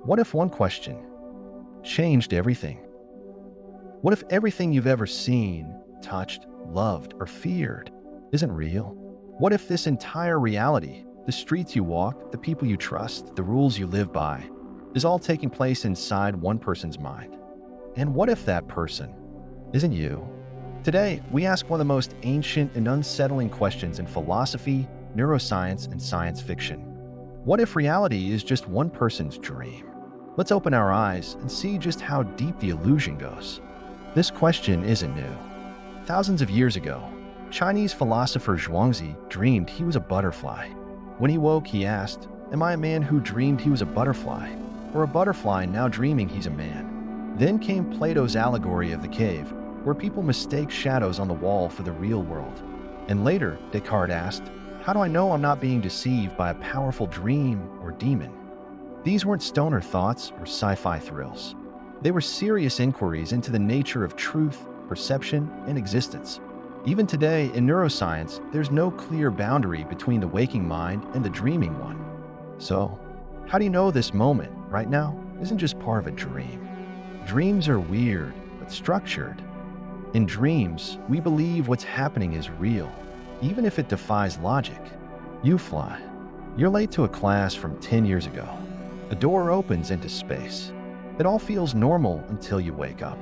What if one question changed everything? What if everything you've ever seen, touched, loved, or feared isn't real? What if this entire reality, the streets you walk, the people you trust, the rules you live by, is all taking place inside one person's mind? And what if that person isn't you? Today, we ask one of the most ancient and unsettling questions in philosophy, neuroscience, and science fiction. What if reality is just one person's dream? Let's open our eyes and see just how deep the illusion goes. This question isn't new. Thousands of years ago, Chinese philosopher Zhuangzi dreamed he was a butterfly. When he woke, he asked, "Am I a man who dreamed he was a butterfly, or a butterfly now dreaming he's a man?" Then came Plato's allegory of the cave, where people mistake shadows on the wall for the real world. And later, Descartes asked, "How do I know I'm not being deceived by a powerful dream or demon?" These weren't stoner thoughts or sci-fi thrills. They were serious inquiries into the nature of truth, perception, and existence. Even today, in neuroscience, there's no clear boundary between the waking mind and the dreaming one. So, how do you know this moment, right now, isn't just part of a dream? Dreams are weird, but structured. In dreams, we believe what's happening is real, even if it defies logic. You fly. You're late to a class from 10 years ago. A door opens into space. It all feels normal until you wake up.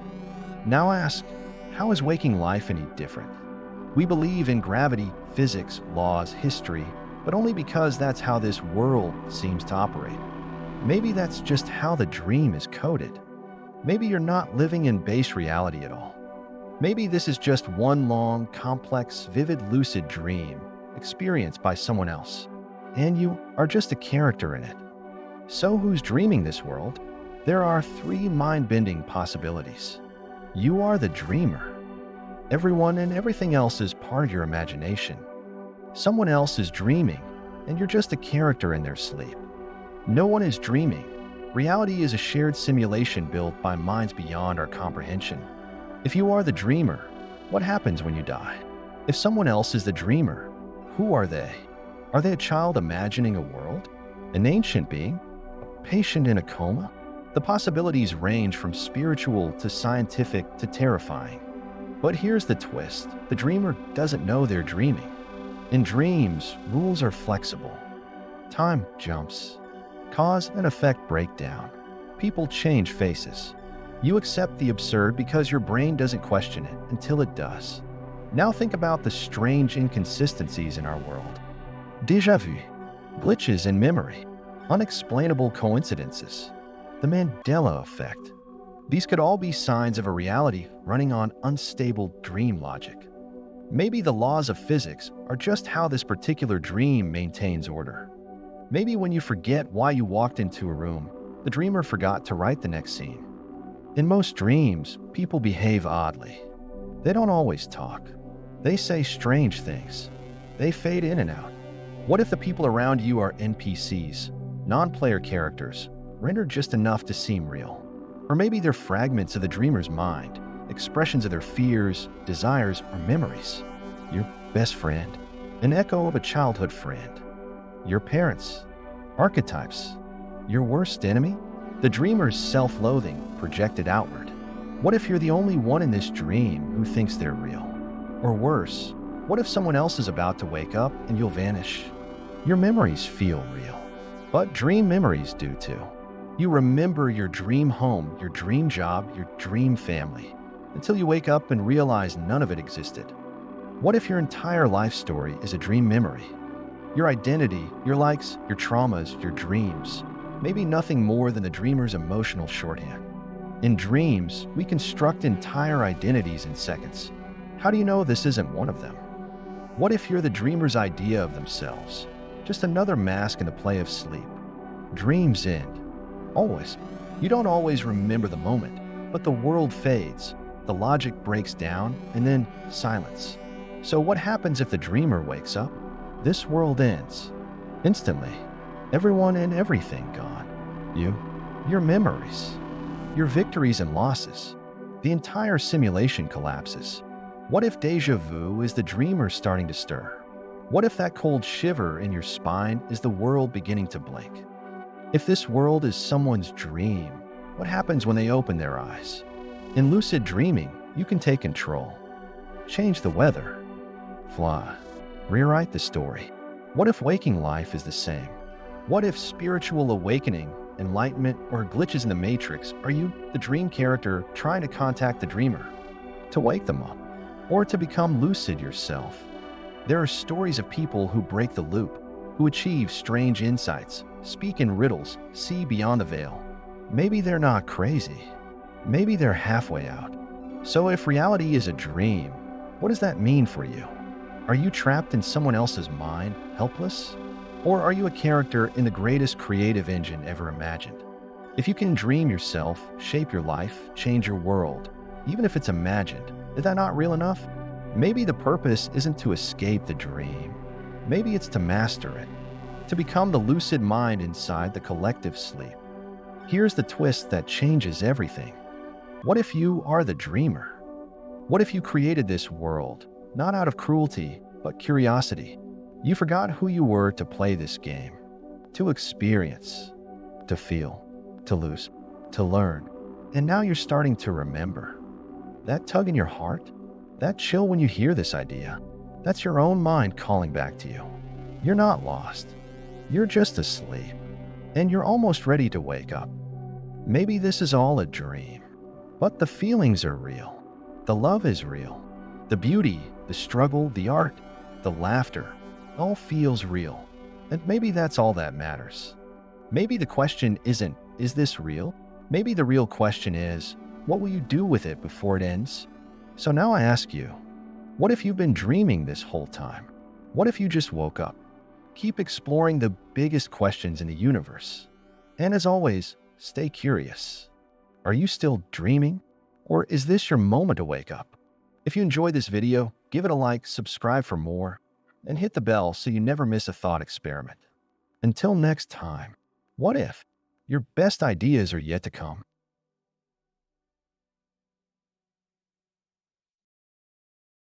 Now ask, how is waking life any different? We believe in gravity, physics, laws, history, but only because that's how this world seems to operate. Maybe that's just how the dream is coded. Maybe you're not living in base reality at all. Maybe this is just one long, complex, vivid, lucid dream experienced by someone else, and you are just a character in it. So who's dreaming this world? There are three mind-bending possibilities. You are the dreamer. Everyone and everything else is part of your imagination. Someone else is dreaming, and you're just a character in their sleep. No one is dreaming. Reality is a shared simulation built by minds beyond our comprehension. If you are the dreamer, what happens when you die? If someone else is the dreamer, who are they? Are they a child imagining a world? An ancient being? A patient in a coma? The possibilities range from spiritual to scientific to terrifying. But here's the twist. The dreamer doesn't know they're dreaming. In dreams, rules are flexible. Time jumps. Cause and effect break down. People change faces. You accept the absurd because your brain doesn't question it until it does. Now think about the strange inconsistencies in our world. Déjà vu, glitches in memory, unexplainable coincidences, the Mandela effect. These could all be signs of a reality running on unstable dream logic. Maybe the laws of physics are just how this particular dream maintains order. Maybe when you forget why you walked into a room, the dreamer forgot to write the next scene. In most dreams, people behave oddly. They don't always talk. They say strange things. They fade in and out. What if the people around you are NPCs, non-player characters, rendered just enough to seem real? Or maybe they're fragments of the dreamer's mind, expressions of their fears, desires, or memories. Your best friend, an echo of a childhood friend. Your parents, archetypes. Your worst enemy, the dreamer's self-loathing projected outward. What if you're the only one in this dream who thinks they're real? Or worse, what if someone else is about to wake up and you'll vanish? Your memories feel real, but dream memories do too. You remember your dream home, your dream job, your dream family, until you wake up and realize none of it existed. What if your entire life story is a dream memory? Your identity, your likes, your traumas, your dreams, maybe nothing more than the dreamer's emotional shorthand. In dreams, we construct entire identities in seconds. How do you know this isn't one of them? What if you're the dreamer's idea of themselves? Just another mask in the play of sleep. Dreams end. Always. You don't always remember the moment, but the world fades, the logic breaks down, and then silence. So what happens if the dreamer wakes up? This world ends. Instantly. Everyone and everything gone. You, your memories, your victories and losses. The entire simulation collapses. What if déjà vu is the dreamer starting to stir? What if that cold shiver in your spine is the world beginning to blink? If this world is someone's dream, what happens when they open their eyes? In lucid dreaming, you can take control. Change the weather. Fly. Rewrite the story. What if waking life is the same? What if spiritual awakening, enlightenment, or glitches in the matrix are you, the dream character, trying to contact the dreamer? To wake them up? Or to become lucid yourself? There are stories of people who break the loop, who achieve strange insights, speak in riddles, see beyond the veil. Maybe they're not crazy. Maybe they're halfway out. So if reality is a dream, what does that mean for you? Are you trapped in someone else's mind, helpless? Or are you a character in the greatest creative engine ever imagined? If you can dream yourself, shape your life, change your world, even if it's imagined, is that not real enough? Maybe the purpose isn't to escape the dream. Maybe it's to master it, to become the lucid mind inside the collective sleep. Here's the twist that changes everything. What if you are the dreamer? What if you created this world, not out of cruelty, but curiosity? You forgot who you were to play this game, to experience, to feel, to lose, to learn. And now you're starting to remember. That tug in your heart, that chill when you hear this idea, that's your own mind calling back to you. You're not lost. You're just asleep. And you're almost ready to wake up. Maybe this is all a dream, but the feelings are real. The love is real. The beauty, the struggle, the art, the laughter, all feels real. And maybe that's all that matters. Maybe the question isn't, is this real? Maybe the real question is, what will you do with it before it ends? So now I ask you, what if you've been dreaming this whole time? What if you just woke up? Keep exploring the biggest questions in the universe. And as always, stay curious. Are you still dreaming? Or is this your moment to wake up? If you enjoyed this video, give it a like, subscribe for more, and hit the bell so you never miss a thought experiment. Until next time, what if? Your best ideas are yet to come.